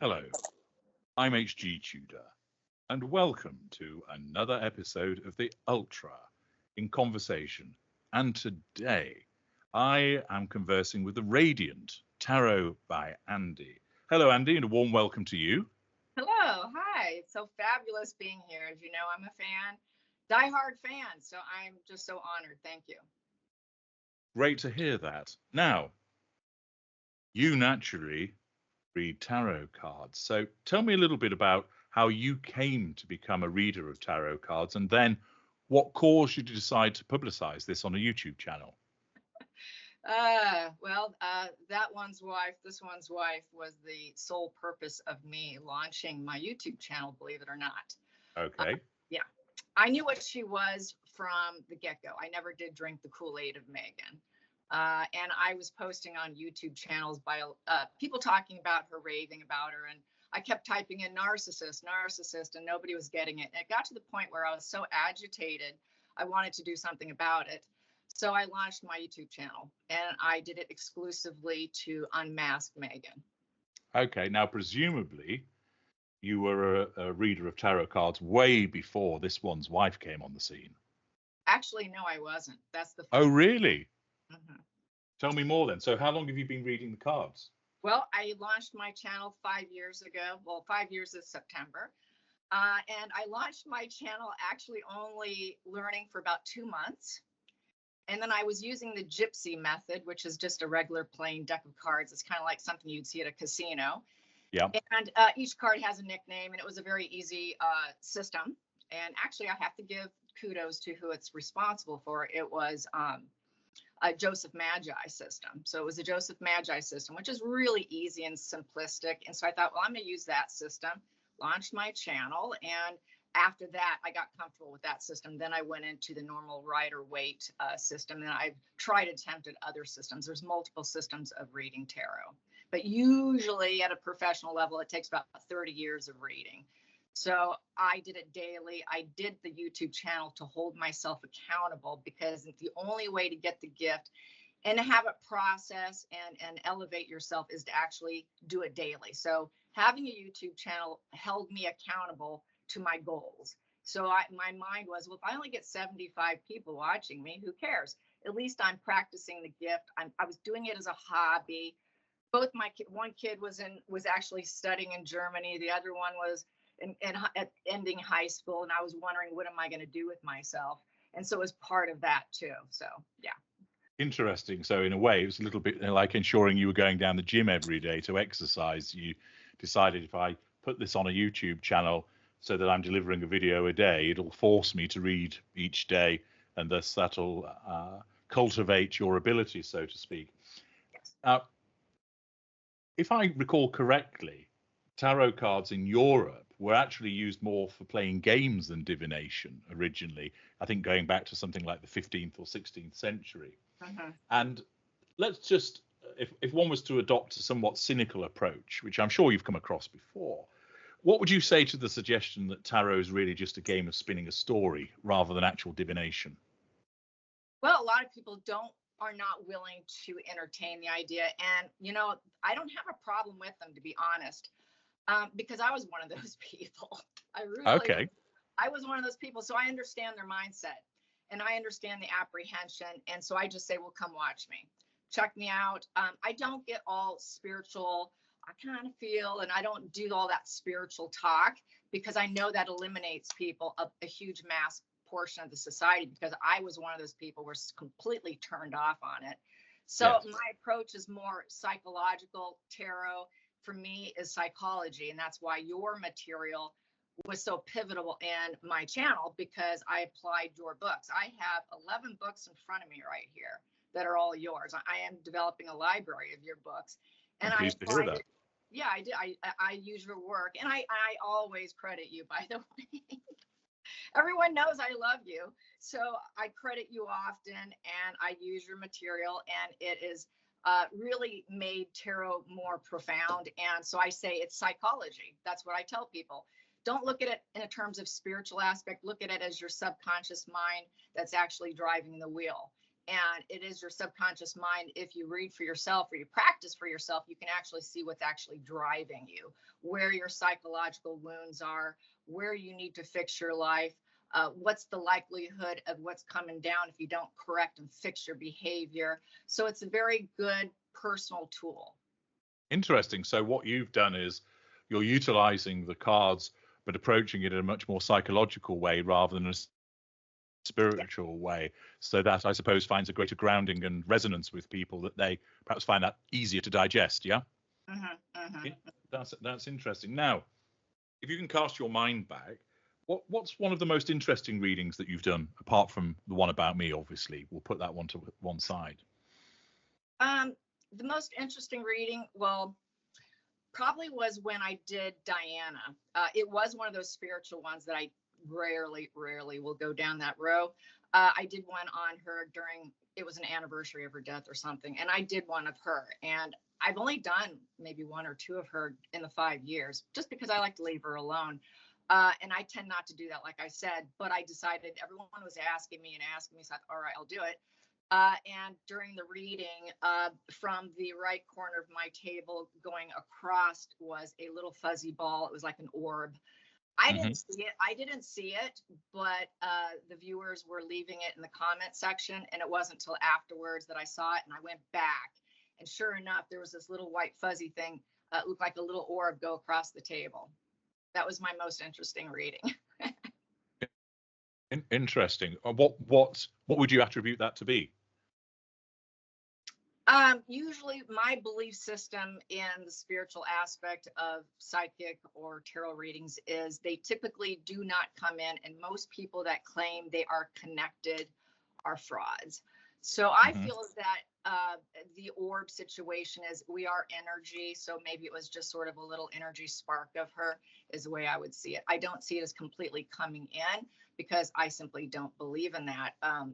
Hello, I'm HG Tudor, and welcome to another episode of the Ultra in Conversation. And today, I am conversing with the radiant Tarot by Andie. Hello, Andie, and a warm welcome to you. Hello, hi. It's so fabulous being here. As you know, I'm a fan, diehard fan, so I'm just so honored. Thank you. Great to hear that. Now, you naturally read tarot cards. So tell me a little bit about how you came to become a reader of tarot cards, and then what caused you to decide to publicize this on a YouTube channel. That one's wife, this one's wife was the sole purpose of me launching my YouTube channel, believe it or not. Okay. Yeah, I knew what she was from the get-go. I never did drink the Kool-Aid of Megan. And I was posting on YouTube channels by people talking about her, raving about her. And I kept typing in narcissist, and nobody was getting it. And it got to the point where I was so agitated, I wanted to do something about it. So I launched my YouTube channel, and I did it exclusively to unmask Megan. Okay. Now, presumably, you were a reader of tarot cards way before this one's wife came on the scene. Actually, no, I wasn't. That's the. Oh, really? Mm-hmm. Tell me more then. So how long have you been reading the cards? Well, I launched my channel 5 years ago. Well, 5 years this September. And I launched my channel actually only learning for about 2 months. And then I was using the gypsy method, which is just a regular plain deck of cards. It's kind of like something you'd see at a casino. Yeah. And each card has a nickname, and it was a very easy system. And actually, I have to give kudos to who it's responsible for. It was a Joseph Magi system. So it was a Joseph Magi system, which is really easy and simplistic. And so I thought, well, I'm going to use that system, launched my channel. And after that, I got comfortable with that system. Then I went into the normal Rider-Waite system. And I've attempted other systems. There's multiple systems of reading tarot. But usually at a professional level, it takes about 30 years of reading. So I did it daily. I did the YouTube channel to hold myself accountable, because the only way to get the gift and to have it process and elevate yourself is to actually do it daily. So having a YouTube channel held me accountable to my goals. So my mind was, well, if I only get 75 people watching me, who cares? At least I'm practicing the gift. I was doing it as a hobby. Both one kid was actually studying in Germany. The other one was ending high school, and I was wondering, what am I going to do with myself? And so it was part of that too. So yeah. Interesting. So in a way, it was a little bit like ensuring you were going down the gym every day to exercise. You decided, if I put this on a YouTube channel so that I'm delivering a video a day, it'll force me to read each day, and thus that'll cultivate your ability, so to speak. Yes. If I recall correctly, tarot cards in Europe were actually used more for playing games than divination originally, I think going back to something like the 15th or 16th century. Mm-hmm. And let's just, if one was to adopt a somewhat cynical approach, which I'm sure you've come across before, what would you say to the suggestion that tarot is really just a game of spinning a story rather than actual divination? Well, a lot of people are not willing to entertain the idea. And, I don't have a problem with them, to be honest. Because I was one of those people. I was one of those people. So I understand their mindset, and I understand the apprehension. And so I just say, well, come watch me. Check me out. I don't get all spiritual. I kind of feel, and I don't do all that spiritual talk, because I know that eliminates people, a huge mass portion of the society, because I was one of those people who was completely turned off on it. So yes. My approach is more psychological. Tarot for me is psychology, and that's why your material was so pivotal in my channel, because I applied your books. I have 11 books in front of me right here that are all yours. I am developing a library of your books, and I'm pleased to hear that. Yeah, I did. I use your work, and I always credit you, by the way. Everyone knows I love you, so I credit you often, and I use your material, and it is really made tarot more profound. And so I say it's psychology. That's what I tell people. Don't look at it in terms of spiritual aspect. Look at it as your subconscious mind that's actually driving the wheel. And it is your subconscious mind. If you read for yourself or you practice for yourself, you can actually see what's actually driving you, where your psychological wounds are, where you need to fix your life, what's the likelihood of what's coming down if you don't correct and fix your behavior. So it's a very good personal tool. Interesting. So what you've done is you're utilizing the cards, but approaching it in a much more psychological way rather than a spiritual way, so that I suppose finds a greater grounding and resonance with people, that they perhaps find that easier to digest. Yeah. That's interesting. Now, if you can cast your mind back, what's one of the most interesting readings that you've done, apart from the one about me? Obviously, we'll put that one to one side. The most interesting reading, well, probably was when I did Diana. It was one of those spiritual ones that I rarely will go down that row. I did one on her during, it was an anniversary of her death or something, and I did one of her. And I've only done maybe one or two of her in the 5 years, just because I like to leave her alone. And I tend not to do that, like I said, but I decided everyone was asking me, so I thought, all right, I'll do it. And during the reading, from the right corner of my table going across was a little fuzzy ball. It was like an orb. I didn't see it, but the viewers were leaving it in the comment section, and it wasn't until afterwards that I saw it, and I went back, and sure enough, there was this little white fuzzy thing, looked like a little orb, go across the table. That was my most interesting reading. Interesting. What would you attribute that to be? Usually my belief system in the spiritual aspect of psychic or tarot readings is they typically do not come in, and most people that claim they are connected are frauds. So I feel that the orb situation is we are energy. So maybe it was just sort of a little energy spark of her is the way I would see it. I don't see it as completely coming in because I simply don't believe in that. As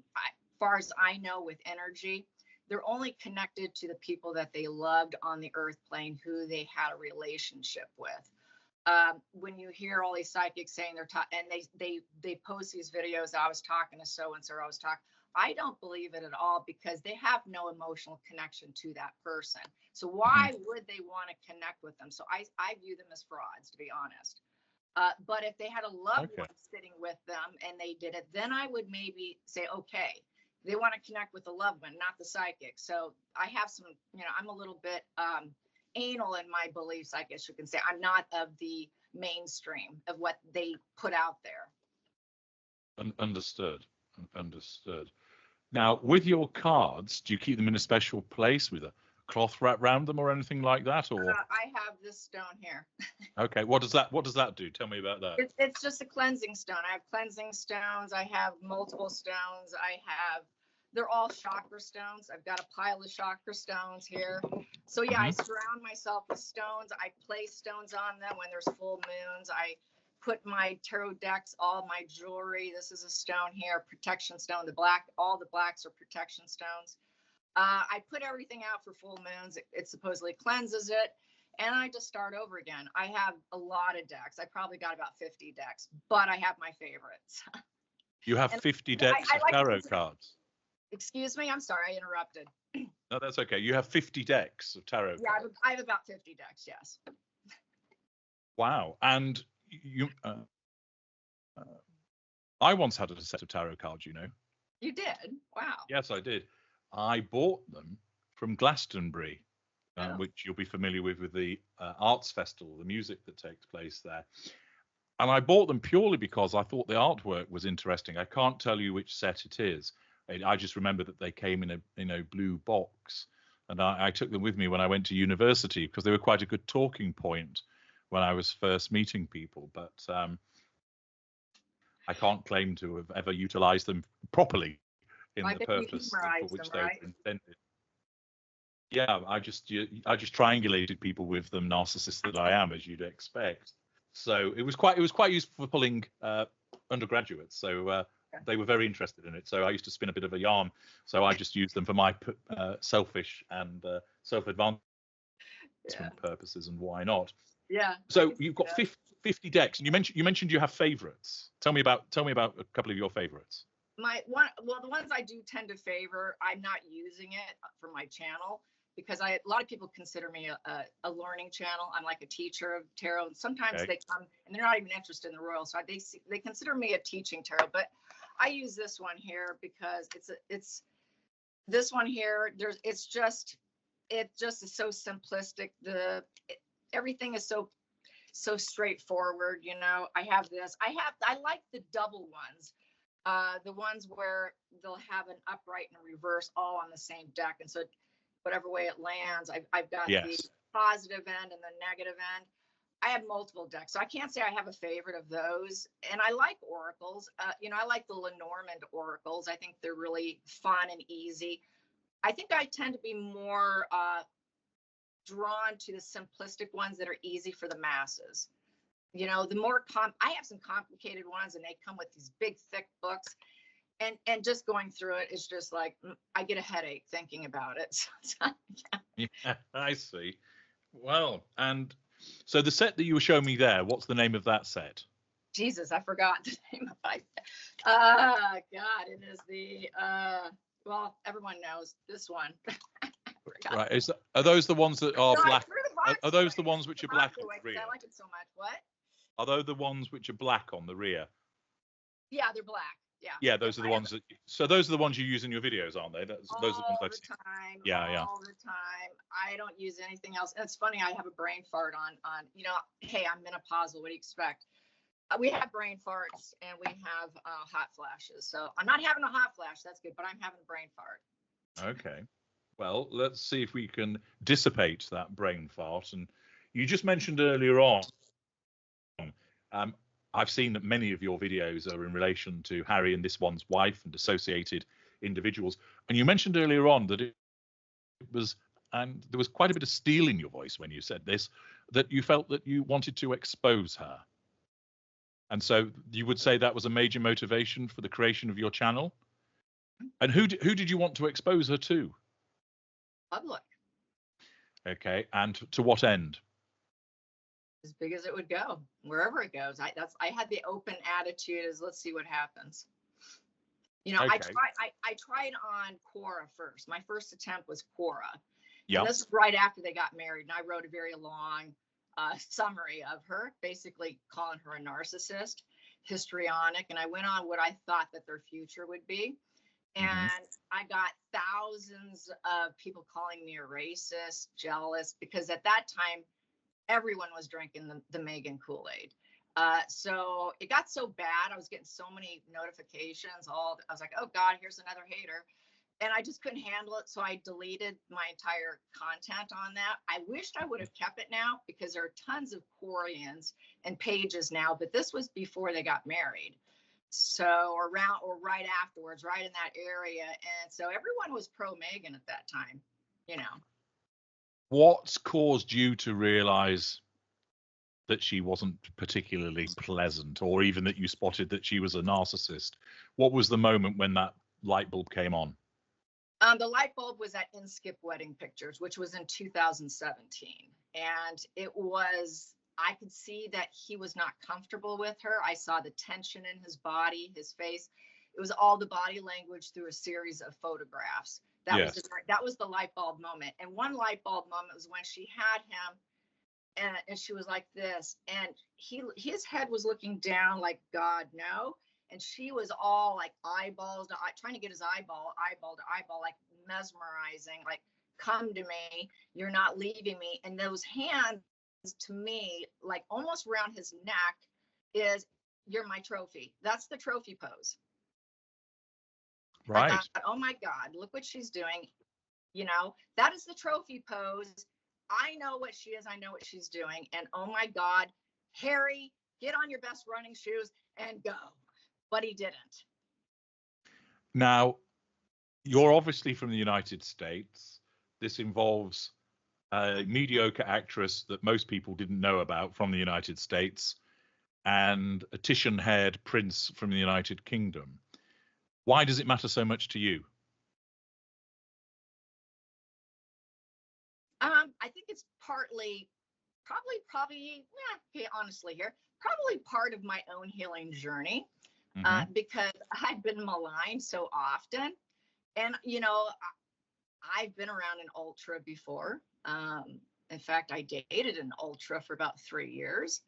far as I know with energy, they're only connected to the people that they loved on the earth plane, who they had a relationship with. When you hear all these psychics saying and they post these videos, I was talking to so-and-so, I don't believe it at all, because they have no emotional connection to that person. So why would they want to connect with them? So I view them as frauds, to be honest. But if they had a loved one sitting with them and they did it, then I would maybe say, okay, they want to connect with the loved one, not the psychic. So I have some, I'm a little bit anal in my beliefs, I guess you can say. I'm not of the mainstream of what they put out there. Understood. Now, with your cards, do you keep them in a special place with a cloth wrapped around them or anything like that? Or I have this stone here. Okay, what does that do? Tell me about that. It's just a cleansing stone. I have cleansing stones. I have multiple stones. They're all chakra stones. I've got a pile of chakra stones here. So yeah, I surround myself with stones. I place stones on them when there's full moons. I put my tarot decks, all my jewelry. This is a stone here, protection stone. All the blacks are protection stones. I put everything out for full moons. It supposedly cleanses it. And I just start over again. I have a lot of decks. I probably got about 50 decks, but I have my favorites. You have 50 decks of tarot cards. Excuse me, I'm sorry, I interrupted. No, that's okay. You have 50 decks of tarot cards. Yeah, I have about 50 decks, yes. Wow. And I once had a set of tarot cards, You did? Wow. Yes, I did. I bought them from Glastonbury, which you'll be familiar with the arts festival, the music that takes place there. And I bought them purely because I thought the artwork was interesting. I can't tell you which set it is. I just remember that they came in a blue box, and I took them with me when I went to university because they were quite a good talking point when I was first meeting people. But I can't claim to have ever utilized them properly in the purpose for which they were intended. Yeah, I just triangulated people with them, narcissist that I am, as you'd expect. So it was quite useful for pulling undergraduates. So they were very interested in it. So I used to spin a bit of a yarn. So I just used them for my selfish and self-advancement purposes, and why not? Yeah. So you've got 50 decks, and you mentioned you have favorites. Tell me about a couple of your favorites. the ones I do tend to favor, I'm not using it for my channel because a lot of people consider me a learning channel. I'm like a teacher of tarot, and sometimes they come and they're not even interested in the royal side. They consider me a teaching tarot, but I use this one here because it's this one here. It just is so simplistic. Everything is so straightforward. You know, I have this. I like the double ones. The ones where they'll have an upright and a reverse all on the same deck, and so whatever way it lands, I've got the positive end and the negative end. I have multiple decks, so I can't say I have a favorite of those. And I like oracles. You know, I like the Lenormand oracles. I think they're really fun and easy. I think I tend to be more drawn to the simplistic ones that are easy for the masses. You know, the more I have some complicated ones, and they come with these big, thick books, and just going through it is just like I get a headache thinking about it. Yeah, I see. Well, and so the set that you were showing me there, what's the name of that set? Jesus, I forgot the name of it. God, it is the well, everyone knows this one. Right. Are those the ones that are black? Are those the ones which are black on the rear? I like it so much. What? Are those the ones which are black on the rear? Yeah, they're black. Yeah. Yeah, those are the ones that. So those are the ones you use in your videos, aren't they? Those are the ones I've seen. All the time. I don't use anything else. And it's funny. I have a brain fart on. You know, hey, I'm menopausal. What do you expect? We have brain farts and we have hot flashes. So I'm not having a hot flash. That's good. But I'm having a brain fart. Okay. Well, let's see if we can dissipate that brain fart. And you just mentioned earlier on. I've seen that many of your videos are in relation to Harry and this one's wife and associated individuals. And you mentioned earlier on that it was, and there was quite a bit of steel in your voice when you said this, that you felt that you wanted to expose her. And so you would say that was a major motivation for the creation of your channel. And who did you want to expose her to? Public. Okay, and to what end? As big as it would go, wherever it goes. I had the open attitude as let's see what happens. You know, okay. I tried on Cora first. My first attempt was Cora. Yeah. This is right after they got married, and I wrote a very long summary of her, basically calling her a narcissist, histrionic, and I went on what I thought that their future would be. And I got thousands of people calling me a racist, jealous, because at that time, everyone was drinking the Meghan Kool-Aid. So it got so bad. I was getting so many notifications. I was like, oh God, here's another hater. And I just couldn't handle it. So I deleted my entire content on that. I wished I would have kept it now because there are tons of Corians and pages now, but this was before they got married. So around or right afterwards, right in that area. And so everyone was pro Meghan at that time, you know. What caused you to realize that she wasn't particularly pleasant, or even that you spotted that she was a narcissist? What was the moment when that light bulb came on? The light bulb was at Inskip Wedding Pictures, which was in 2017. And it was, I could see that he was not comfortable with her. I saw the tension in his body, his face. It was all the body language through a series of photographs. That was the light bulb moment. And one light bulb moment was when she had him and she was like this. And his head was looking down like, God, no. And she was all like eyeballs, trying to get his eyeball to eyeball, like mesmerizing, like, come to me. You're not leaving me. And those hands to me, like almost around his neck, is you're my trophy. That's the trophy pose. Right. I thought, oh my God, look what she's doing. You know, that is the trophy pose. I know what she is. I know what she's doing. And oh my God, Harry, get on your best running shoes and go. But he didn't. Now, you're obviously from the United States. This involves a mediocre actress that most people didn't know about from the United States and a Titian-haired prince from the United Kingdom. Why does it matter so much to you? I think it's probably, honestly here, probably part of my own healing journey. because I've been maligned so often. And, you know, I've been around an ultra before. In fact, I dated an ultra for about 3 years.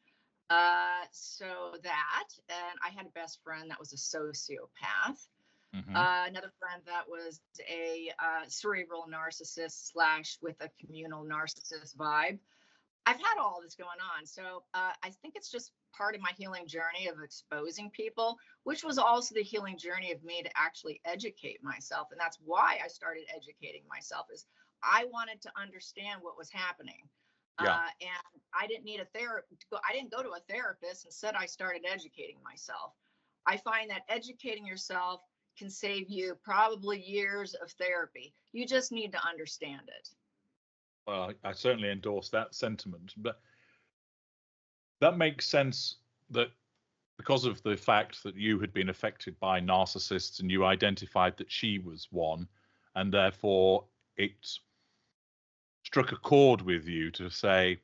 So that, and I had a best friend that was a sociopath. Another friend that was a cerebral narcissist / with a communal narcissist vibe. I've had all this going on. So I think it's just part of my healing journey of exposing people, which was also the healing journey of me to actually educate myself. And that's why I started educating myself, is I wanted to understand what was happening. And I didn't need a therapist. I didn't go to a therapist. Instead, I started educating myself. I find that educating yourself can save you probably years of therapy. You just need to understand it. Well, I certainly endorse that sentiment, but that makes sense, that because of the fact that you had been affected by narcissists and you identified that she was one, and therefore it struck a chord with you to say,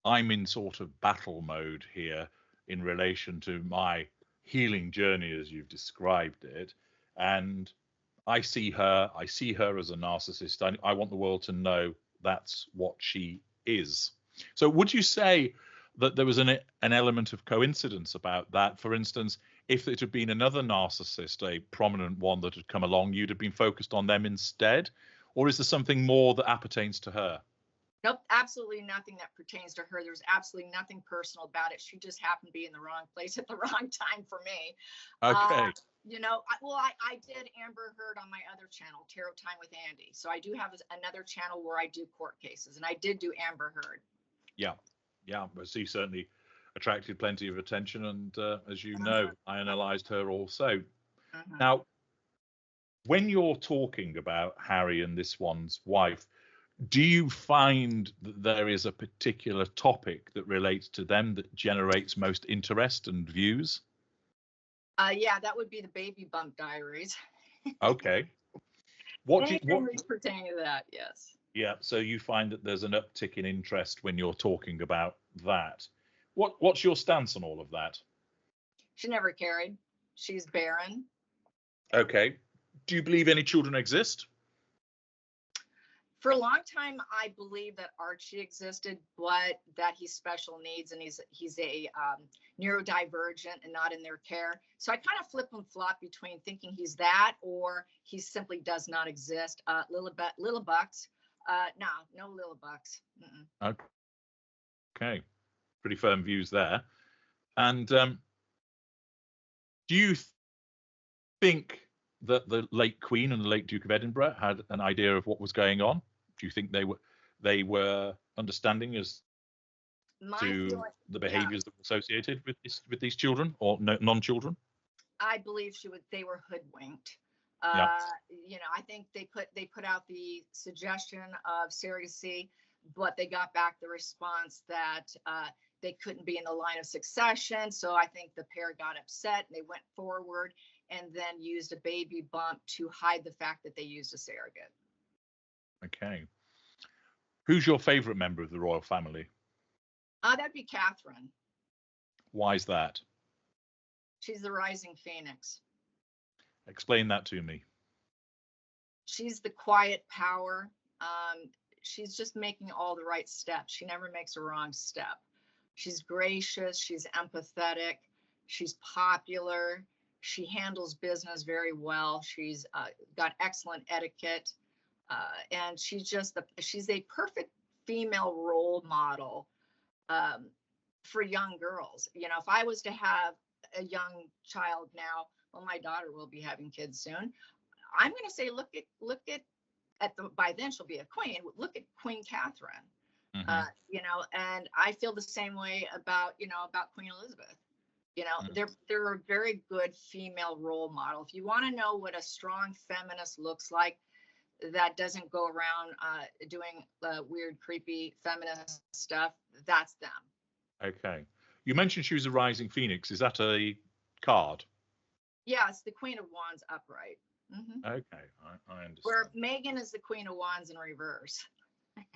I'm in sort of battle mode here in relation to my healing journey as you've described it, and I see her as a narcissist. I want the world to know that's what she is. So would you say that there was an element of coincidence about that? For instance, if it had been another narcissist, a prominent one that had come along, you'd have been focused on them instead? Or is there something more that appertains to her? Nope, absolutely nothing that pertains to her. There's absolutely nothing personal about it. She just happened to be in the wrong place at the wrong time for me. Okay. You know, I did Amber Heard on my other channel, Tarot Time with Andie. So I do have another channel where I do court cases, and I did do Amber Heard. Yeah, but she certainly attracted plenty of attention, and as you know, I analysed her also. Now, when you're talking about Harry and this one's wife, do you find that there is a particular topic that relates to them that generates most interest and views? Yeah, that would be the baby bump diaries. Okay. Anything pertaining to that, yes. Yeah, so you find that there's an uptick in interest when you're talking about that. What's your stance on all of that? She never carried. She's barren. Okay. Do you believe any children exist? For a long time, I believed that Archie existed, but that he's special needs and he's a neurodivergent and not in their care. So I kind of flip and flop between thinking he's that or he simply does not exist. Little Bucks. No Little Bucks. Okay. Pretty firm views there. And do you think that the late Queen and the late Duke of Edinburgh had an idea of what was going on? Do you think they were understanding as to the behaviors that were associated with these children or non-children? I believe they were hoodwinked. You know, I think they put out the suggestion of surrogacy, but they got back the response that they couldn't be in the line of succession. So I think the pair got upset and they went forward and then used a baby bump to hide the fact that they used a surrogate. Okay. Who's your favorite member of the royal family? That'd be Katherine. Why is that? She's the rising phoenix. Explain that to me. She's the quiet power. She's just making all the right steps. She never makes a wrong step. She's gracious. She's empathetic. She's popular. She handles business very well. She's got excellent etiquette. And she's a perfect female role model for young girls. You know, if I was to have a young child now, well, my daughter will be having kids soon. I'm going to say, look at by then she'll be a queen. Look at Queen Katherine. You know, and I feel the same way about Queen Elizabeth. You know, they're a very good female role model. If you want to know what a strong feminist looks like, that doesn't go around doing weird, creepy feminist stuff, that's them. Okay. You mentioned she was a rising phoenix. Is that a card? Yeah, it's the Queen of Wands upright. Okay, I understand. Where Meghan is the Queen of Wands in reverse.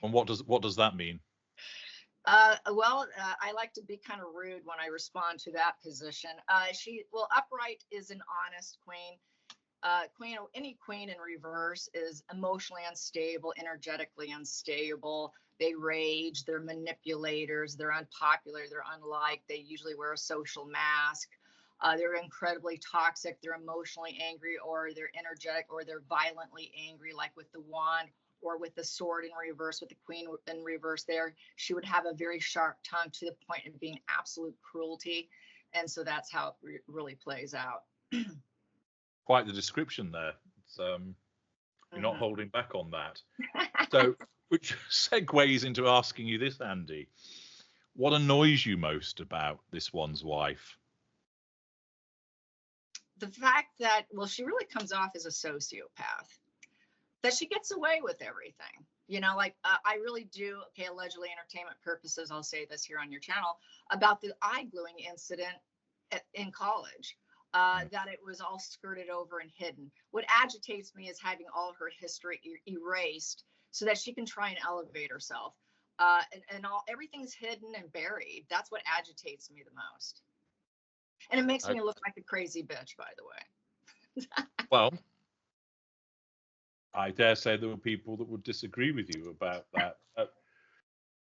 And what does that mean? I like to be kind of rude when I respond to that position. Upright is an honest queen. Any queen in reverse is emotionally unstable, energetically unstable. They rage, they're manipulators, they're unpopular, they're unliked. They usually wear a social mask. They're incredibly toxic, they're emotionally angry, or they're energetic, or they're violently angry, like with the wand or with the sword in reverse, with the queen in reverse there. She would have a very sharp tongue to the point of being absolute cruelty. And so that's how it really plays out. Quite the description there. It's, you're not holding back on that. So, which segues into asking you this, Andie. What annoys you most about this one's wife? The fact that, well, she really comes off as a sociopath, that she gets away with everything. You know, like I really do, okay, allegedly entertainment purposes, I'll say this here on your channel, about the eye gluing incident in college. That it was all skirted over and hidden. What agitates me is having all her history erased so that she can try and elevate herself. Everything's hidden and buried. That's what agitates me the most. And it makes me look like a crazy bitch, by the way. Well, I dare say there were people that would disagree with you about that.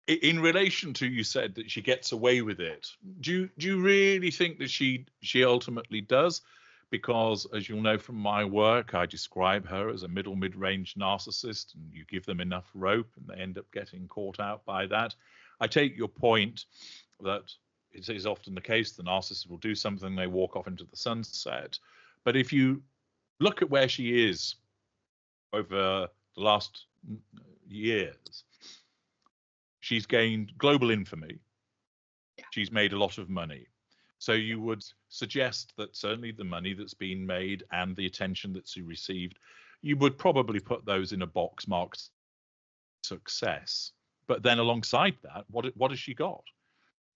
In relation to, you said that she gets away with it. Do you really think that she ultimately does? Because, as you'll know from my work, I describe her as a mid-range narcissist, and you give them enough rope and they end up getting caught out by that. I take your point that it is often the case the narcissist will do something, they walk off into the sunset. But if you look at where she is over the last years, she's gained global infamy. Yeah. She's made a lot of money. So you would suggest that certainly the money that's been made and the attention that she received, you would probably put those in a box marked success. But then alongside that, what has she got?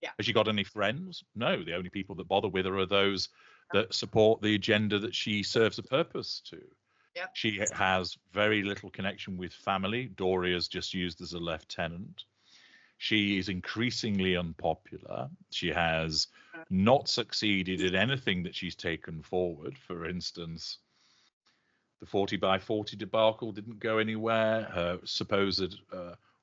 Yeah. Has she got any friends? No, the only people that bother with her are those that support the agenda that she serves a purpose to. Yep. She has very little connection with family. Doria's just used as a lieutenant. She is increasingly unpopular. She has not succeeded in anything that she's taken forward. For instance, the 40 by 40 debacle didn't go anywhere. Her supposed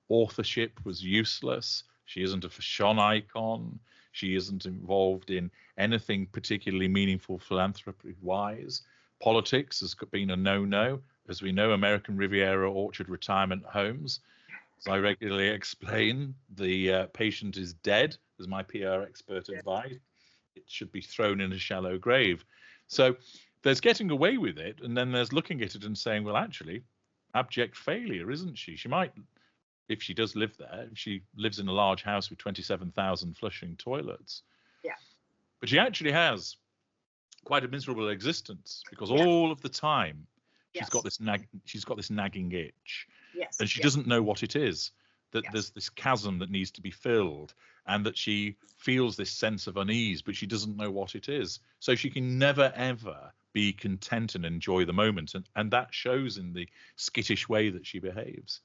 authorship was useless. She isn't a fashion icon. She isn't involved in anything particularly meaningful philanthropy-wise. Politics has been a no-no. As we know, American Riviera Orchard retirement homes, as I regularly explain, the patient is dead, as my PR expert advised. It should be thrown in a shallow grave. So there's getting away with it, and then there's looking at it and saying, well, actually, abject failure, isn't she? She might, if she does live there, if she lives in a large house with 27,000 flushing toilets. Yeah. But she actually has quite a miserable existence, because all of the time she's got this nagging itch. Yes. And she doesn't know what it is, that there's this chasm that needs to be filled, and that she feels this sense of unease, but she doesn't know what it is. So she can never, ever be content and enjoy the moment. And that shows in the skittish way that she behaves.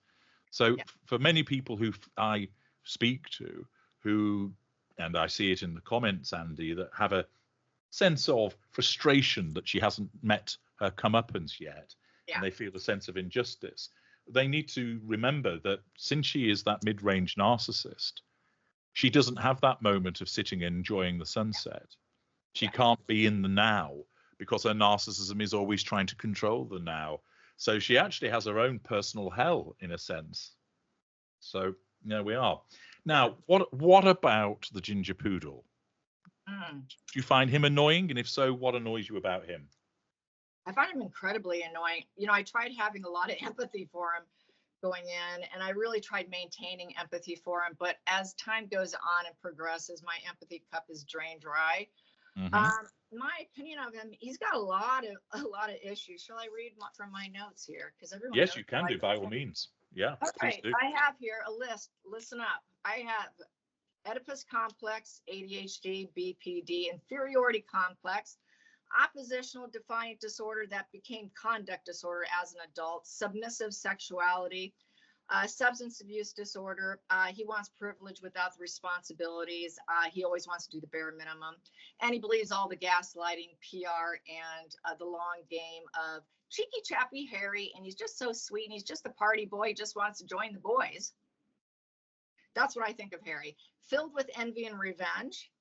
So for many people who I speak to, who, and I see it in the comments, Andie, that have a sense of frustration that she hasn't met her comeuppance yet, and they feel a sense of injustice, they need to remember that since she is that mid-range narcissist, she doesn't have that moment of sitting and enjoying the sunset. She can't be in the now, because her narcissism is always trying to control the now. So she actually has her own personal hell, in a sense. So there we are. Now, what about the ginger poodle? Do you find him annoying? And if so, what annoys you about him? I find him incredibly annoying. You know, I tried having a lot of empathy for him going in, and I really tried maintaining empathy for him. But as time goes on and progresses, my empathy cup is drained dry. My opinion of him, he's got a lot of issues. Shall I read from my notes here? Because everyone. Yes, you can do, by all means. Yeah. Okay, I have here a list. Listen up. I have Oedipus complex, ADHD, BPD, inferiority complex, oppositional defiant disorder that became conduct disorder as an adult, submissive sexuality, Substance abuse disorder. He wants privilege without the responsibilities. He always wants to do the bare minimum. And he believes all the gaslighting, PR, and the long game of cheeky chappy Harry. And he's just so sweet. And he's just a party boy. He just wants to join the boys. That's what I think of Harry. Filled with envy and revenge.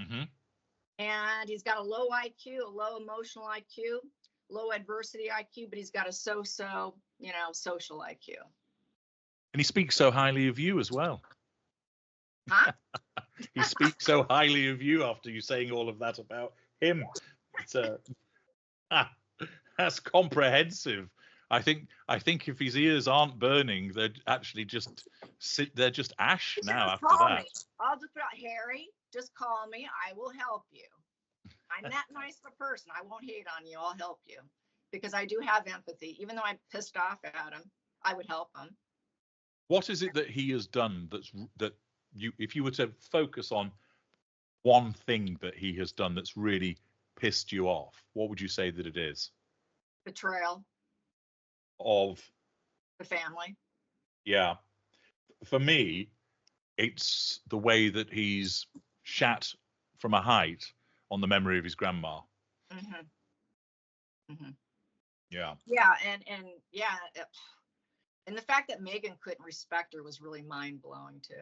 Mm-hmm. And he's got a low IQ, a low emotional IQ, low adversity IQ, but he's got a so-so, social IQ. And he speaks so highly of you as well. Huh? He speaks so highly of you after you saying all of that about him. It's that's comprehensive. I think if his ears aren't burning, they're actually they're just ash now after that. I'll just put out, Harry, just call me. I will help you. I'm that nice of a person. I won't hate on you. I'll help you because I do have empathy. Even though I'm pissed off at him, I would help him. What is it that he has done if you were to focus on one thing that he has done that's really pissed you off, what would you say that it is? Betrayal of the family. Yeah. For me, it's the way that he's shat from a height on the memory of his grandma. Mm-hmm. Mm-hmm. Yeah. Yeah, and the fact that Megan couldn't respect her was really mind-blowing too.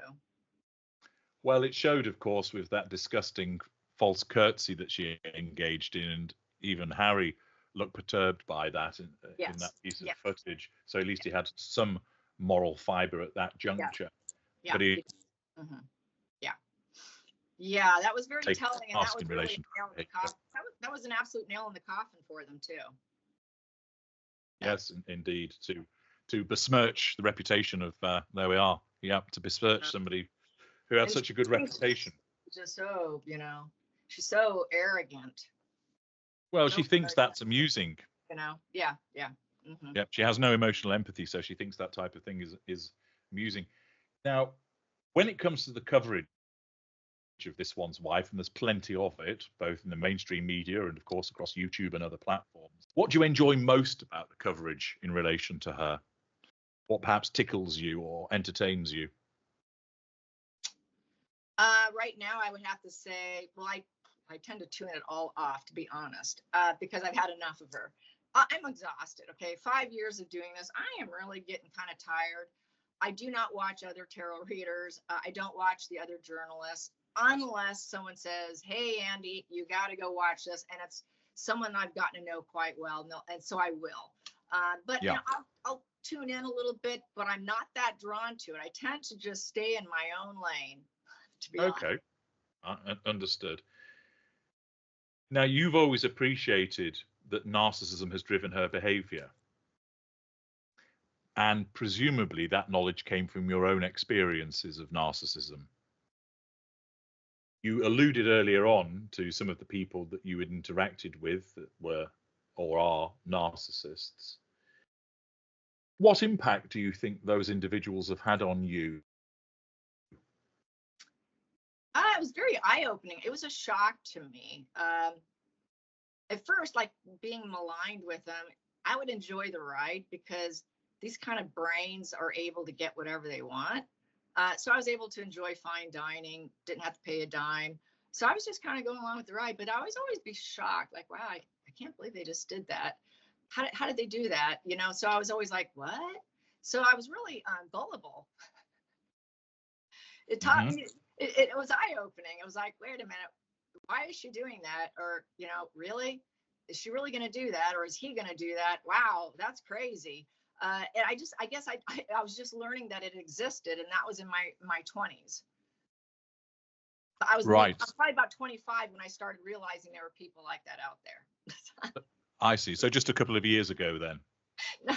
Well, it showed, of course, with that disgusting false curtsy that she engaged in, and even Harry looked perturbed by that in that piece of footage. So at least he had some moral fiber at that juncture. Yeah. But he, yeah, that was very telling, and that was really a nail in the coffin. Yeah. That was an absolute nail in the coffin for them too. Yes, indeed. To besmirch the reputation of there we are. Yeah, to besmirch somebody who had such a good reputation. Just so, she's so arrogant. Well, she thinks that's amusing. Yeah. Mm-hmm. Yeah, she has no emotional empathy, so she thinks that type of thing is amusing. Now, when it comes to the coverage of this one's wife, and there's plenty of it, both in the mainstream media and, of course, across YouTube and other platforms, what do you enjoy most about the coverage in relation to her? What perhaps tickles you or entertains you? Right now, I would have to say, well, I tend to tune it all off, to be honest, because I've had enough of her. I'm exhausted. Okay, 5 years of doing this, I am really getting kind of tired. I do not watch other tarot readers. I don't watch the other journalists unless someone says, "Hey, Andie, you got to go watch this," and it's someone I've gotten to know quite well, and so I will. But I'll tune in a little bit, but I'm not that drawn to it. I tend to just stay in my own lane, to be honest. Okay, understood. Now, you've always appreciated that narcissism has driven her behavior. And presumably that knowledge came from your own experiences of narcissism. You alluded earlier on to some of the people that you had interacted with that were or are narcissists. What impact do you think those individuals have had on you? It was very eye-opening. It was a shock to me. At first, like being maligned with them, I would enjoy the ride because these kind of brains are able to get whatever they want. So I was able to enjoy fine dining, didn't have to pay a dime. So I was just kind of going along with the ride, but I always be shocked, like, wow, I can't believe they just did that. How did they do that? So I was always like, what? So I was really gullible. It taught me, it was eye-opening. It was like, wait a minute, why is she doing that? Or, really? Is she really going to do that? Or is he going to do that? Wow, that's crazy. And I guess I was just learning that it existed, and that was in my 20s. I was probably about 25 when I started realizing there were people like that out there. I see. So just a couple of years ago then. No.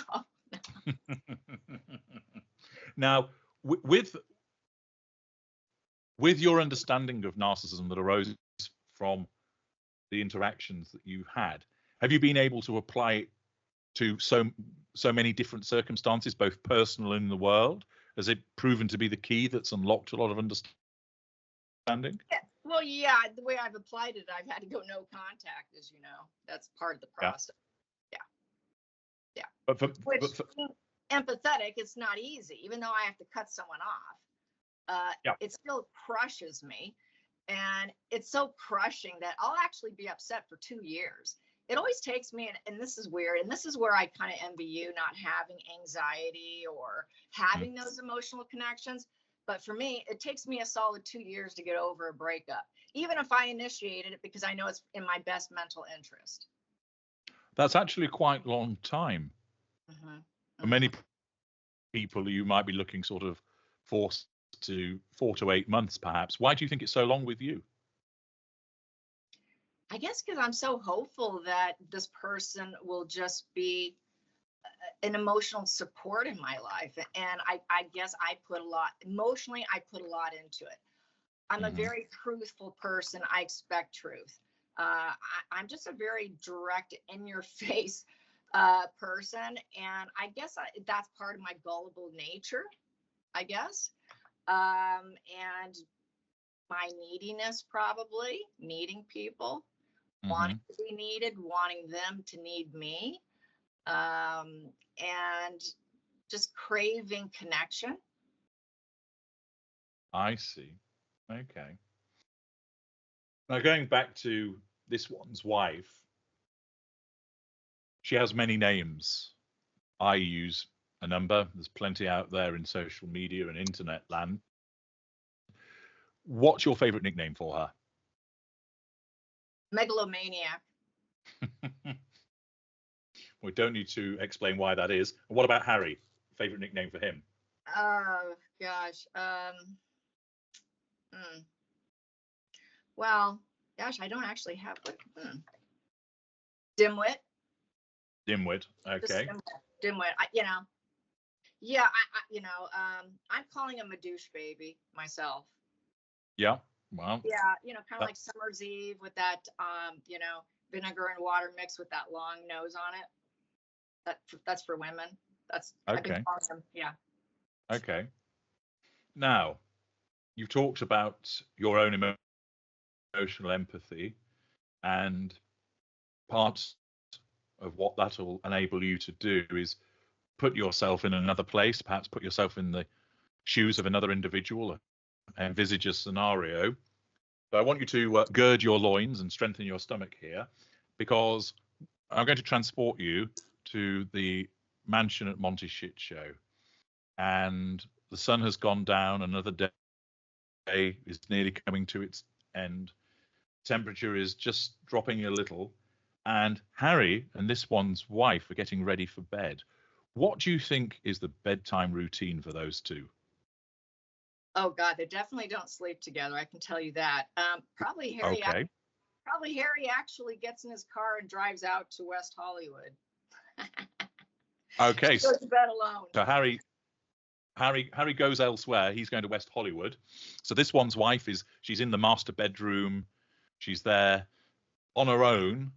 Now, with your understanding of narcissism that arose from the interactions that you've had, have you been able to apply it to so many different circumstances, both personal and in the world? Has it proven to be the key that's unlocked a lot of understanding? Yeah. Well, yeah, the way I've applied it, I've had to go no contact, as you know. That's part of the process. Yeah. But empathetic, it's not easy. Even though I have to cut someone off, Yeah. it still crushes me. And it's so crushing that I'll actually be upset for 2 years. It always takes me, and this is weird, and this is where I kind of envy you, not having anxiety or having those emotional connections. But for me, it takes me a solid 2 years to get over a breakup, even if I initiated it, because I know it's in my best mental interest. That's actually quite a long time. For many people, you might be looking sort of forced to 4 to 8 months, perhaps. Why do you think it's so long with you? I guess because I'm so hopeful that this person will just be an emotional support in my life. And I guess I put a lot, emotionally, I put a lot into it. I'm a very truthful person. I expect truth. I'm just a very direct, in your face person. And I guess that's part of my gullible nature, I guess. And my neediness, probably needing people, wanting to be needed, wanting them to need me, and just craving connection. I see. Okay. Now, going back to this one's wife, she has many names. I use a number. There's plenty out there in social media and internet land. What's your favorite nickname for her? Megalomaniac. We don't need to explain why that is. And what about Harry? Favorite nickname for him? Oh gosh. Well, gosh, I don't actually have dimwit. Dimwit. Okay. Dimwit. I'm calling him a douche baby myself. Yeah. Well. Yeah, kind of like Summer's Eve with that, vinegar and water mixed with that long nose on it. That's for women. That's okay. I've been calling him. Yeah. Okay. Now, you've talked about your own emotional empathy, and parts of what that will enable you to do is put yourself in another place, perhaps put yourself in the shoes of another individual, envisage a scenario. So I want you to gird your loins and strengthen your stomach here, because I'm going to transport you to the mansion at Monty Shit Show. And the sun has gone down, another day is nearly coming to its end. Temperature is just dropping a little. And Harry and this one's wife are getting ready for bed. What do you think is the bedtime routine for those two? Oh God, they definitely don't sleep together. I can tell you that. Probably Harry. Okay. Probably Harry actually gets in his car and drives out to West Hollywood. Okay. Goes to bed alone. So Harry goes elsewhere. He's going to West Hollywood. So this one's wife she's in the master bedroom. She's there on her own.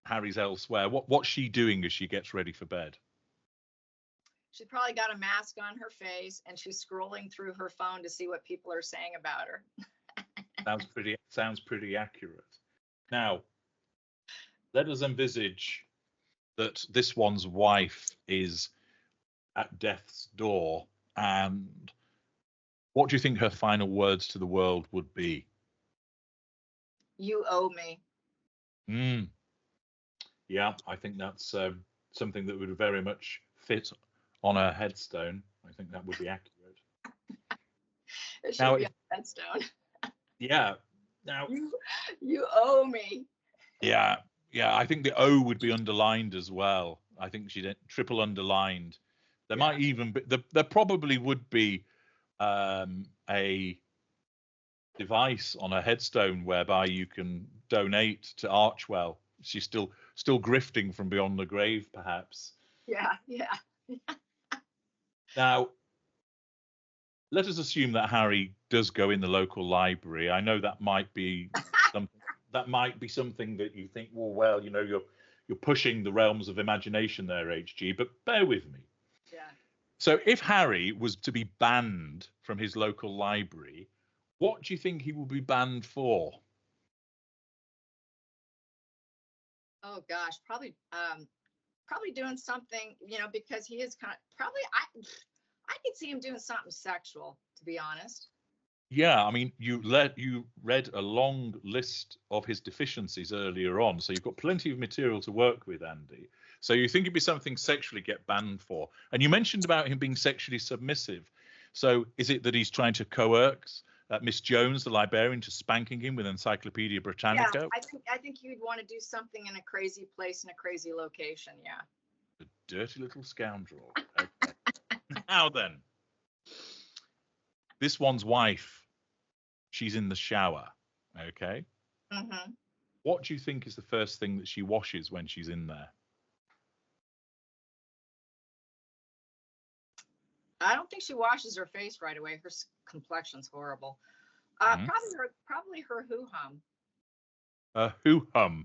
Harry's elsewhere. What's she doing as she gets ready for bed? She's probably got a mask on her face and she's scrolling through her phone to see what people are saying about her. Sounds pretty accurate. Now, let us envisage that this one's wife is at death's door, and what do you think her final words to the world would be? You owe me. Yeah, I think that's something that would very much fit on her headstone. I think that would be accurate. It should be on a headstone. Yeah. Now you owe me. Yeah. I think the O would be underlined as well. I think she'd triple underlined. There might even be there probably would be a device on a headstone whereby you can donate to Archwell. She's still grifting from beyond the grave, perhaps. Yeah. Now, let us assume that Harry does go in the local library. I know that might be something that you think, well, you're pushing the realms of imagination there, HG, but bear with me. Yeah. So if Harry was to be banned from his local library, what do you think he will be banned for? Oh gosh, probably Probably doing something, you know, because he is kind of probably, I could see him doing something sexual, to be honest. Yeah, I mean, you read a long list of his deficiencies earlier on, so you've got plenty of material to work with, Andy. So you think it'd be something sexually get banned for. And you mentioned about him being sexually submissive. So is it that he's trying to coerce Miss Jones, the librarian, to spanking him with Encyclopedia Yeah, Britannica? I think you'd want to do something in a crazy place in a crazy location. Yeah. The dirty little scoundrel. Okay. Now then, this one's wife, she's in the shower. Okay. Mm-hmm. What do you think is the first thing that she washes when she's in there? I don't think she washes her face right away. Her complexion's horrible. Hmm? Probably her hoo-hum. Hoo-hum.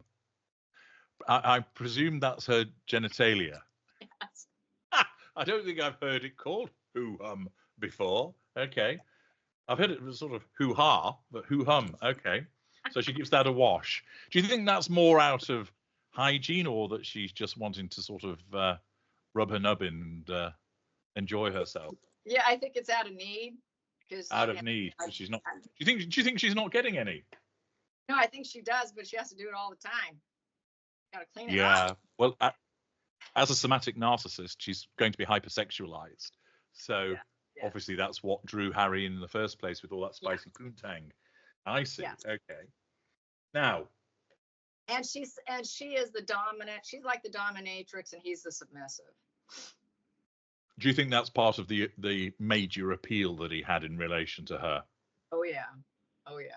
I presume that's her genitalia. Yes. I don't think I've heard it called hoo-hum before. Okay. I've heard it was sort of hoo-ha, but hoo-hum. Okay. So she gives that a wash. Do you think that's more out of hygiene, or that she's just wanting to sort of rub her nubbin and enjoy herself? Yeah, I think it's out of need. Because Out of need, because she's not. Do you think she's not getting any? No, I think she does, but she has to do it all the time. Got to clean it Yeah. up. Well, as a somatic narcissist, she's going to be hypersexualized. So Yeah. obviously that's what drew Harry in the first place with all that spicy poontang. I see. Yeah. Okay. Now, And she is the dominant. She's like the dominatrix, and he's the submissive. do you think that's part of the major appeal that he had in relation to her? Oh yeah. Oh yeah.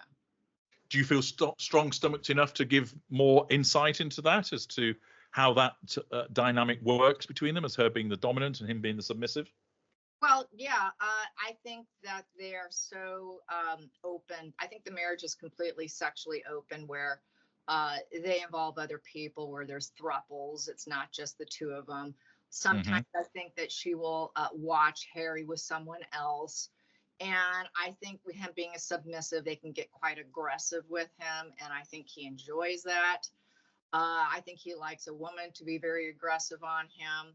Do you feel strong stomached enough to give more insight into that, as to how that dynamic works between them, as her being the dominant and him being the submissive? Well, yeah, I think that they are so open. I think the marriage is completely sexually open, where they involve other people, where there's thruples. It's not just the two of them. Sometimes I think that she will watch Harry with someone else. And I think with him being a submissive, they can get quite aggressive with him. And I think he enjoys that. I think he likes a woman to be very aggressive on him.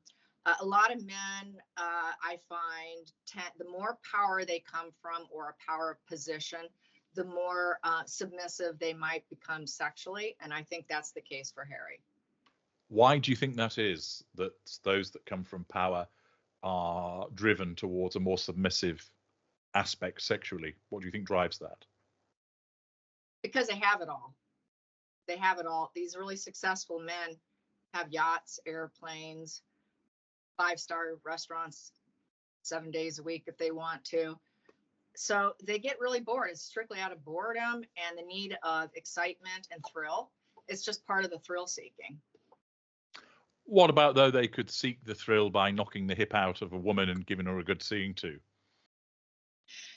A lot of men, I find, the more power they come from, or a power position, the more submissive they might become sexually. And I think that's the case for Harry. Why do you think that is, that those that come from power are driven towards a more submissive aspect sexually? What do you think drives that? Because they have it all. They have it all. These really successful men have yachts, airplanes, 5-star restaurants 7 days a week if they want to. So they get really bored. It's strictly out of boredom and the need of excitement and thrill. It's just part of the thrill seeking. What about, though, they could seek the thrill by knocking the hip out of a woman and giving her a good seeing to?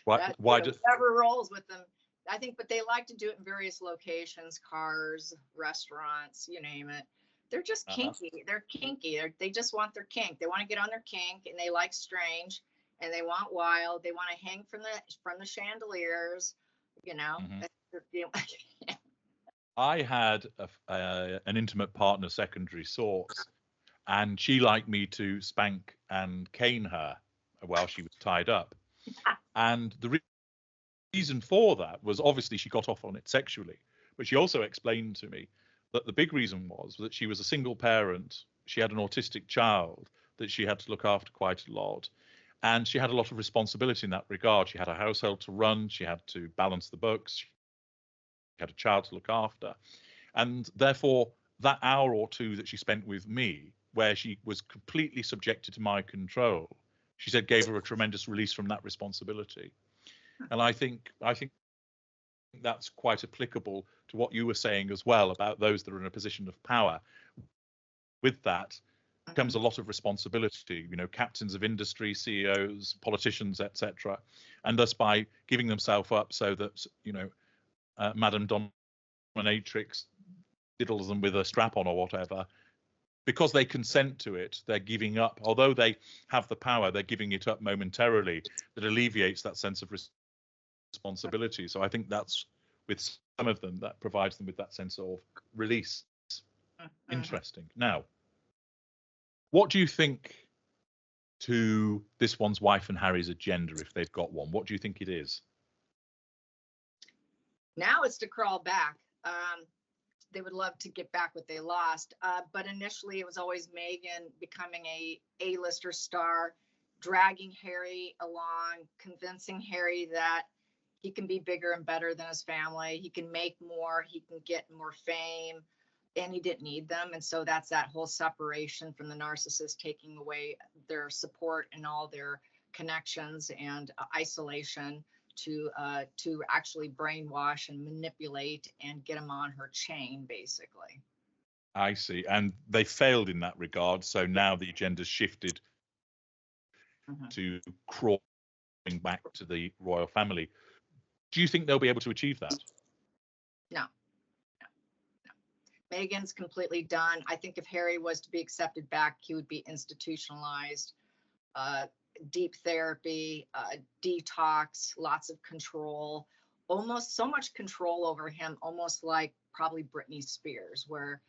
Why do whatever rolls with them? I think, but they like to do it in various locations, cars, restaurants, you name it. They're just kinky. They're kinky. They just want their kink. They want to get on their kink, and they like strange, and they want wild. They want to hang from the chandeliers, you know. I had an intimate partner, secondary source, and she liked me to spank and cane her while she was tied up. And the reason for that was, obviously she got off on it sexually, but she also explained to me that the big reason was that she was a single parent. She had an autistic child that she had to look after quite a lot, and she had a lot of responsibility in that regard. She had a household to run, she had to balance the books, she had a child to look after, and therefore that hour or two that she spent with me, where she was completely subjected to my control, she said gave her a tremendous release from that responsibility. And I think that's quite applicable to what you were saying as well, about those that are in a position of power. With that comes a lot of responsibility, you know, captains of industry, CEOs, politicians, etc. And thus, by giving themselves up so that, you know, Madam Dominatrix diddles them with a strap on or whatever, because they consent to it, they're giving up. Although they have the power, they're giving it up momentarily. That alleviates that sense of responsibility. So I think that's, with some of them, that provides them with that sense of release. Interesting. Now, What do you think to this one's wife and Harry's agenda, if they've got one? What do you think it is? Now it's to crawl back. They would love to get back what they lost. But initially it was always Meghan becoming a A-lister star, dragging Harry along, convincing Harry that he can be bigger and better than his family. He can make more, he can get more fame, and he didn't need them. And so that's that whole separation from the narcissist, taking away their support and all their connections, and isolation to actually brainwash and manipulate and get them on her chain, basically. I see. And they failed in that regard. So now the agenda's shifted to crawling back to the royal family. Do you think they'll be able to achieve that? No. Meghan's completely done. I think if Harry was to be accepted back, he would be institutionalized. Deep therapy, detox, lots of control, almost so much control over him, almost like probably Britney Spears, where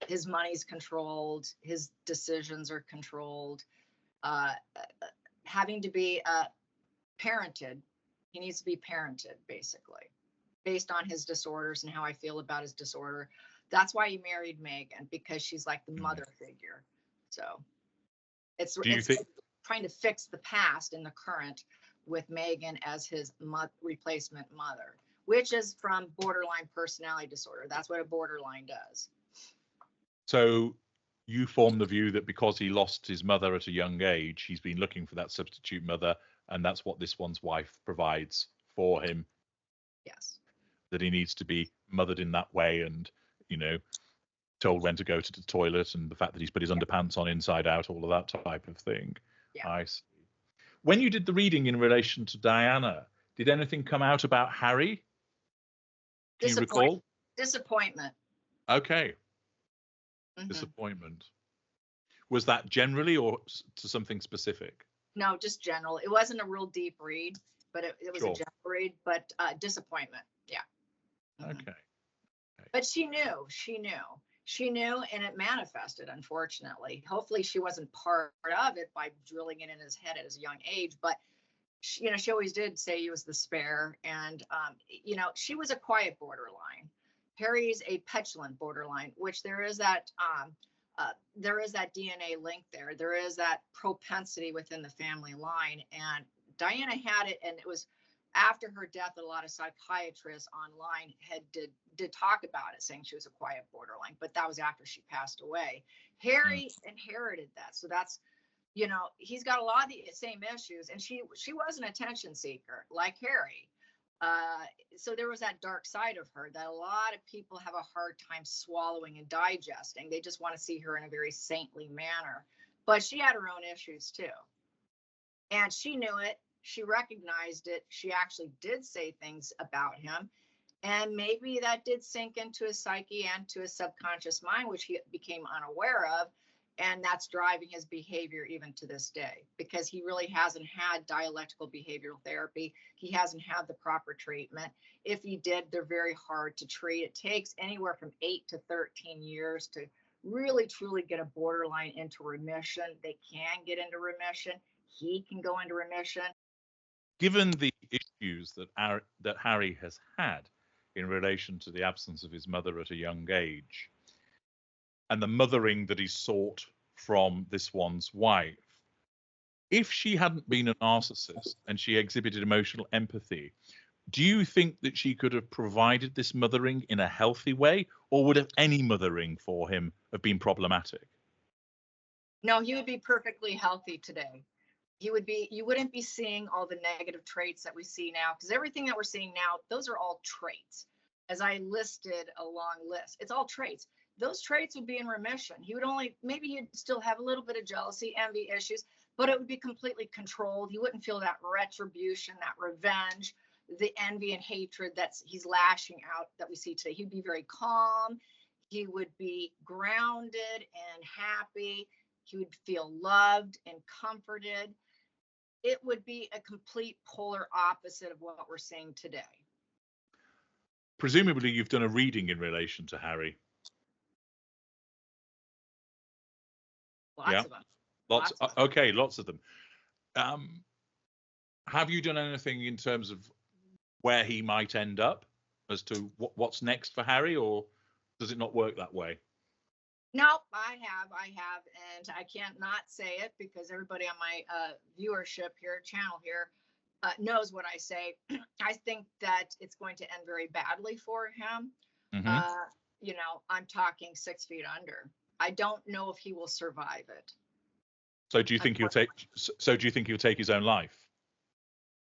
his money's controlled, his decisions are controlled. Having to be parented, he needs to be parented, basically, based on his disorders and how I feel about his disorder. That's why he married Meghan, because she's like the mother figure. So it's trying to fix the past in the current with Meghan as his replacement mother, which is from borderline personality disorder. That's what a borderline does. So you form the view that because he lost his mother at a young age, he's been looking for that substitute mother, and that's what this one's wife provides for him. Yes. That he needs to be mothered in that way, and, you know, told when to go to the toilet, and the fact that he's put his underpants on inside out, all of that type of thing. Yeah. I see. When you did the reading in relation to Diana, did anything come out about Harry? Do you recall? Disappointment. Okay. Disappointment. Was that generally or to something specific? No, just general. It wasn't a real deep read, but it was a general read, but disappointment. Yeah. Okay. But she knew, and it manifested, unfortunately. Hopefully she wasn't part of it by drilling it in his head at his young age, but she always did say he was the spare. And, she was a quiet borderline. Harry's a petulant borderline, which there is that DNA link there. There is that propensity within the family line. And Diana had it, and it was after her death that a lot of psychiatrists online did talk about it, saying she was a quiet borderline, but that was after she passed away. Harry inherited that. So that's, he's got a lot of the same issues, and she was an attention seeker like Harry. So there was that dark side of her that a lot of people have a hard time swallowing and digesting. They just want to see her in a very saintly manner, but she had her own issues too. And she knew it. She recognized it. She actually did say things about him. And maybe that did sink into his psyche and to his subconscious mind, which he became unaware of. And that's driving his behavior even to this day, because he really hasn't had dialectical behavioral therapy. He hasn't had the proper treatment. If he did, they're very hard to treat. It takes anywhere from 8 to 13 years to really, truly get a borderline into remission. They can get into remission. He can go into remission. Given the issues that Harry has had in relation to the absence of his mother at a young age, and the mothering that he sought from this one's wife, if she hadn't been a narcissist and she exhibited emotional empathy, do you think that she could have provided this mothering in a healthy way, or would any mothering for him have been problematic? No, he would be perfectly healthy today. You wouldn't be seeing all the negative traits that we see now, because everything that we're seeing now, those are all traits. As I listed a long list, it's all traits. Those traits would be in remission. Maybe he'd still have a little bit of jealousy, envy issues, but it would be completely controlled. He wouldn't feel that retribution, that revenge, the envy and hatred he's lashing out that we see today. He'd be very calm. He would be grounded and happy. He would feel loved and comforted. It would be a complete polar opposite of what we're seeing today. Presumably you've done a reading in relation to Harry. Lots of them. Lots. Lots of them. Okay, lots of them. Have you done anything in terms of where he might end up as to what's next for Harry, or does it not work that way? No, I have, and I can't not say it because everybody on my viewership here, channel here, knows what I say. I think that it's going to end very badly for him. Mm-hmm. You know, I'm talking 6 feet under. I don't know if he will survive it. So do you think he'll take? So do you think he'll take his own life?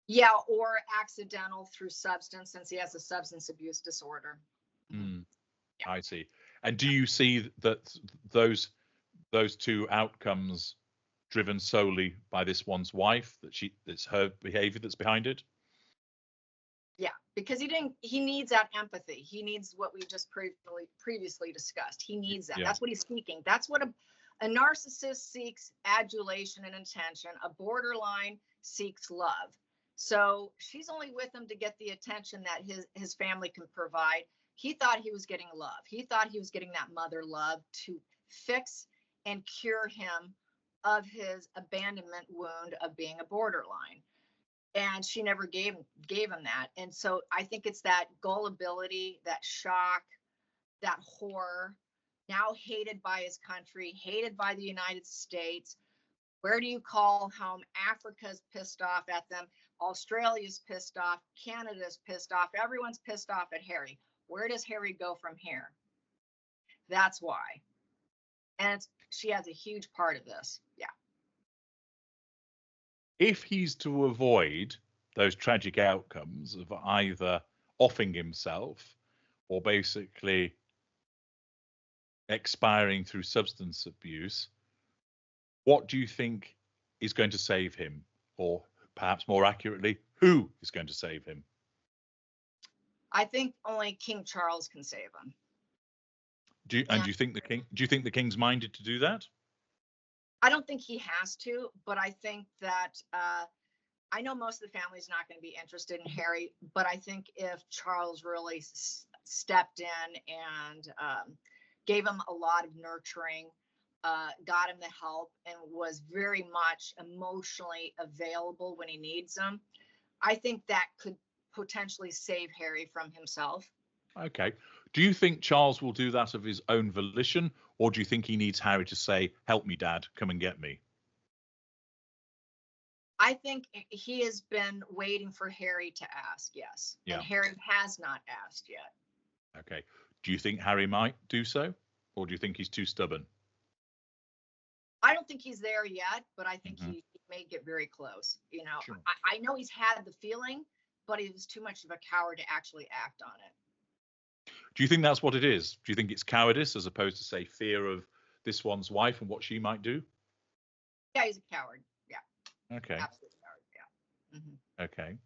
Yeah, or accidental through substance, since he has a substance abuse disorder. Mm, yeah. I see. And do you see that those two outcomes driven solely by this one's wife, that's her behavior that's behind it? Yeah, because he needs that empathy. He needs what we just previously discussed. He needs that. Yeah. That's what he's seeking. That's what a narcissist seeks: adulation and attention. A borderline seeks love. So she's only with him to get the attention that his family can provide. He thought he was getting love. He thought he was getting that mother love to fix and cure him of his abandonment wound of being a borderline. And she never gave him that. And so I think it's that gullibility, that shock, that horror, now hated by his country, hated by the United States. Where do you call home? Africa's pissed off at them. Australia's pissed off. Canada's pissed off. Everyone's pissed off at Harry. Where does Harry go from here? That's why. And she has a huge part of this. Yeah. If he's to avoid those tragic outcomes of either offing himself or basically expiring through substance abuse, what do you think is going to save him? Or perhaps more accurately, who is going to save him? I think only King Charles can save him. Do you think the king's minded to do that? I don't think he has to, but I think that I know most of the family's not going to be interested in Harry, but I think if Charles really stepped in and gave him a lot of nurturing, got him the help, and was very much emotionally available when he needs them, I think that could potentially save Harry from himself. Okay. Do you think Charles will do that of his own volition, or do you think he needs Harry to say, "Help me, Dad, come and get me"? I think he has been waiting for Harry to ask, yes. Yeah. And Harry has not asked yet. Okay. Do you think Harry might do so, or do you think he's too stubborn? I don't think he's there yet, but I think he may get very close. You know, sure. I know he's had the feeling, but he was too much of a coward to actually act on it. Do you think that's what it is? Do you think it's cowardice as opposed to, say, fear of this one's wife and what she might do? Yeah, he's a coward. Yeah. Okay. Absolute coward. Yeah. Mm-hmm. Okay.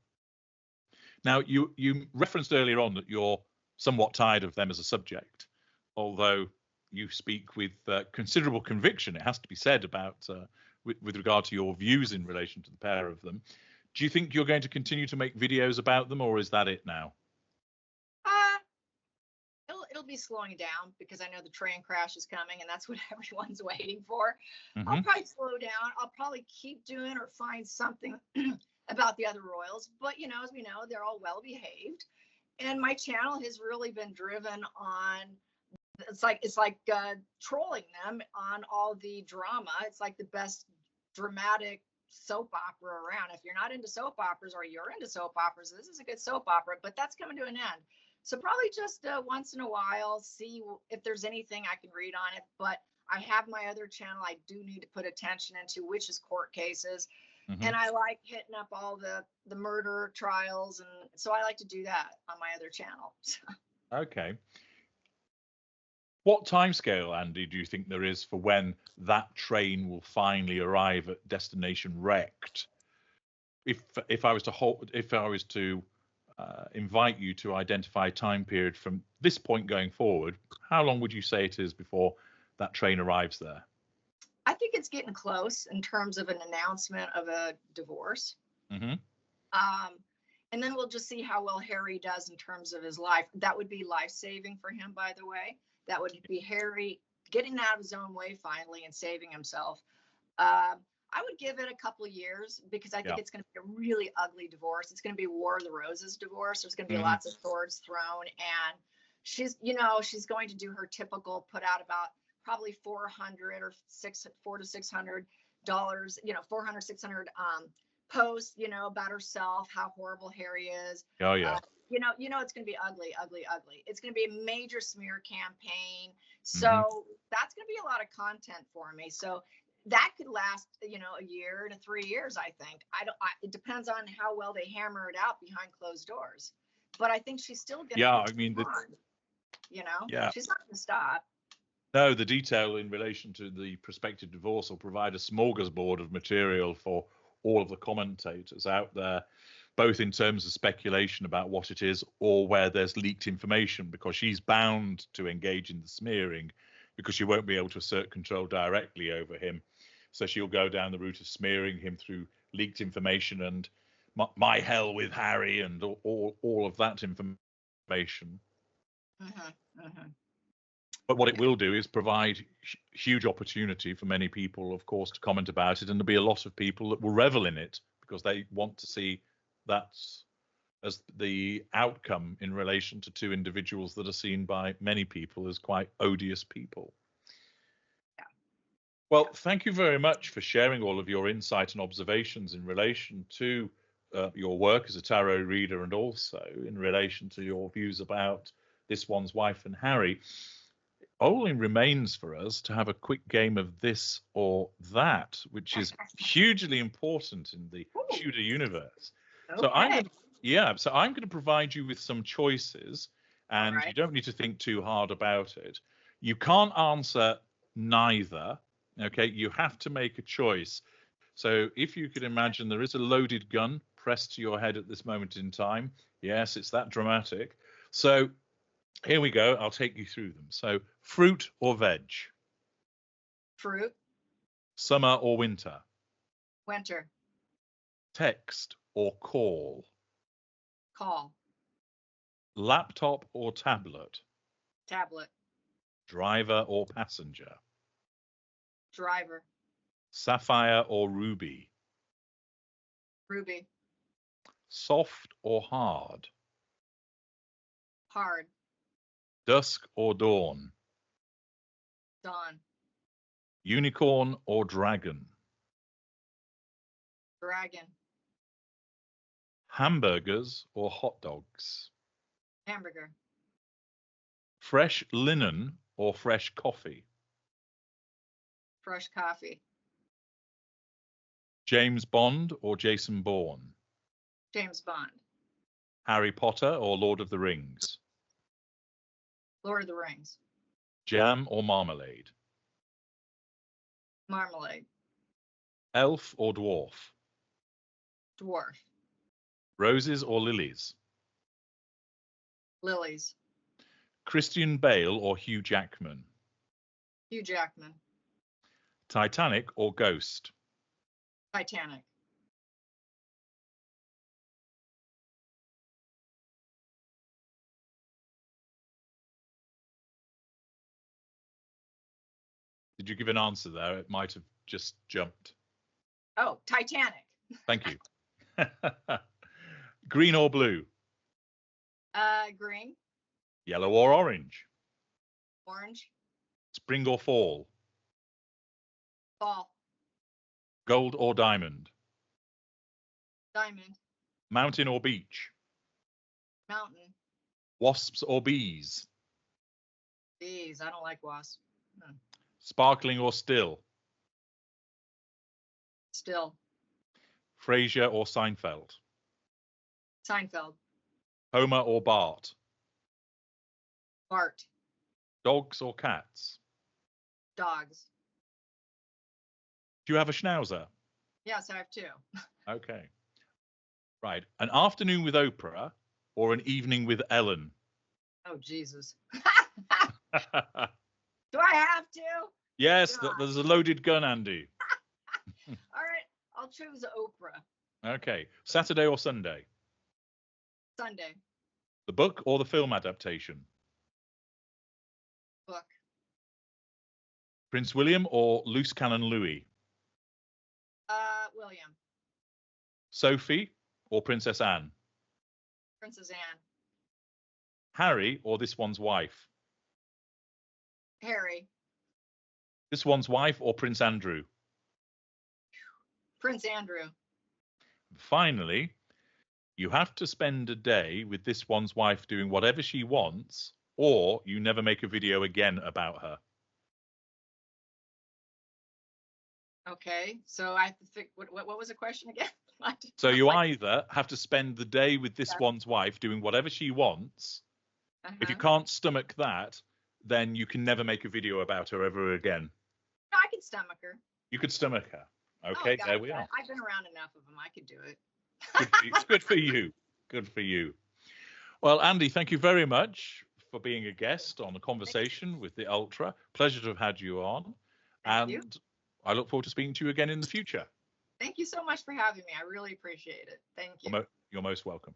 Now, you referenced earlier on that you're somewhat tired of them as a subject, although you speak with considerable conviction, it has to be said, about with regard to your views in relation to the pair of them. Do you think you're going to continue to make videos about them, or is that it now? It'll be slowing down because I know the train crash is coming, and that's what everyone's waiting for. Mm-hmm. I'll probably slow down. I'll probably keep doing or find something about the other royals. But, you know, as we know, they're all well behaved. And my channel has really been driven on, it's like trolling them on all the drama. It's like the best dramatic soap opera around. If you're not into soap operas, or you're into soap operas, this is a good soap opera, but that's coming to an end. So probably just once in a while, see if there's anything I can read on it. But I have my other channel I do need to put attention into, which is court cases. Mm-hmm. And I like hitting up all the murder trials. And so I like to do that on my other channel. Okay. What timescale, Andie, do you think there is for when that train will finally arrive at destination wrecked? If I was to invite you to identify a time period from this point going forward, how long would you say it is before that train arrives there? I think it's getting close in terms of an announcement of a divorce. Mm-hmm. And then we'll just see how well Harry does in terms of his life. That would be life-saving for him, by the way. That would be Harry getting out of his own way finally and saving himself. I would give it a couple of years because I think it's going to be a really ugly divorce. It's going to be War of the Roses divorce. There's going to be lots of swords thrown, and she's going to do her typical, put out about probably $400 or $400 to $600, $400, $600 posts, about herself, how horrible Harry is. Oh yeah. It's going to be ugly, ugly, ugly. It's going to be a major smear campaign. So that's going to be a lot of content for me. So that could last, a year to 3 years, I think. It depends on how well they hammer it out behind closed doors. But I think she's still going to. Yeah, I mean, she's not going to stop. No, the detail in relation to the prospective divorce will provide a smorgasbord of material for all of the commentators out there, both in terms of speculation about what it is or where there's leaked information, because she's bound to engage in the smearing because she won't be able to assert control directly over him. So she'll go down the route of smearing him through leaked information and my hell with Harry and all of that information. But what it will do is provide huge opportunity for many people, of course, to comment about it. And there'll be a lot of people that will revel in it because they want to see that as the outcome in relation to two individuals that are seen by many people as quite odious people. Yeah. Well, thank you very much for sharing all of your insight and observations in relation to your work as a tarot reader and also in relation to your views about this one's wife and Harry. Only remains for us to have a quick game of this or that, which is hugely important in the Tudor universe. Okay. So I'm going to provide you with some choices, and you don't need to think too hard about it. You can't answer neither. Okay, you have to make a choice. So if you could imagine there is a loaded gun pressed to your head at this moment in time. Yes, it's that dramatic. So here we go. I'll take you through them. So fruit or veg? Fruit. Summer or winter? Winter. Text or call? Call. Laptop or tablet? Tablet. Driver or passenger? Driver. Sapphire or ruby? Ruby. Soft or hard? Hard. Dusk or dawn? Dawn. Unicorn or dragon? Dragon. Hamburgers or hot dogs? Hamburger. Fresh linen or fresh coffee? Fresh coffee. James Bond or Jason Bourne? James Bond. Harry Potter or Lord of the Rings? Lord of the Rings. Jam or marmalade? Marmalade. Elf or dwarf? Dwarf. Roses or lilies? Lilies. Christian Bale or Hugh Jackman? Hugh Jackman. Titanic or Ghost? Titanic. Did you give an answer there? It might have just jumped. Oh, Titanic. Thank you. Green or blue? Green. Yellow or orange? Orange. Spring or fall? Fall. Gold or diamond? Diamond. Mountain or beach? Mountain. Wasps or bees? Bees. I don't like wasps. No. Sparkling or still? Still. Frasier or Seinfeld? Seinfeld. Homer or Bart? Bart. Dogs or cats? Dogs. Do you have a schnauzer? Yes, I have two. Okay. Right. An afternoon with Oprah or an evening with Ellen? Oh, Jesus. Do I have to? Yes, there's a loaded gun, Andy. All right, I'll choose Oprah. Okay. Saturday or Sunday? Sunday. The book or the film adaptation? Book. Prince William or Loose Cannon Louis? William. Sophie or Princess Anne? Princess Anne. Harry or this one's wife? Harry. This one's wife or Prince Andrew? Prince Andrew. Finally, you have to spend a day with this one's wife doing whatever she wants, or you never make a video again about her. Okay, so I have to think. What was the question again? So you either have to spend the day with this one's wife doing whatever she wants. If you can't stomach that, then you can never make a video about her ever again. No, I can stomach her. You could stomach her. Okay, oh, there we are. I've been around enough of them. I could do it. Good for you. Good for you. Well, Andie, thank you very much for being a guest on A Conversation with the Ultra. Pleasure to have had you on. Thank you. I look forward to speaking to you again in the future. Thank you so much for having me. I really appreciate it. Thank you. You're most welcome.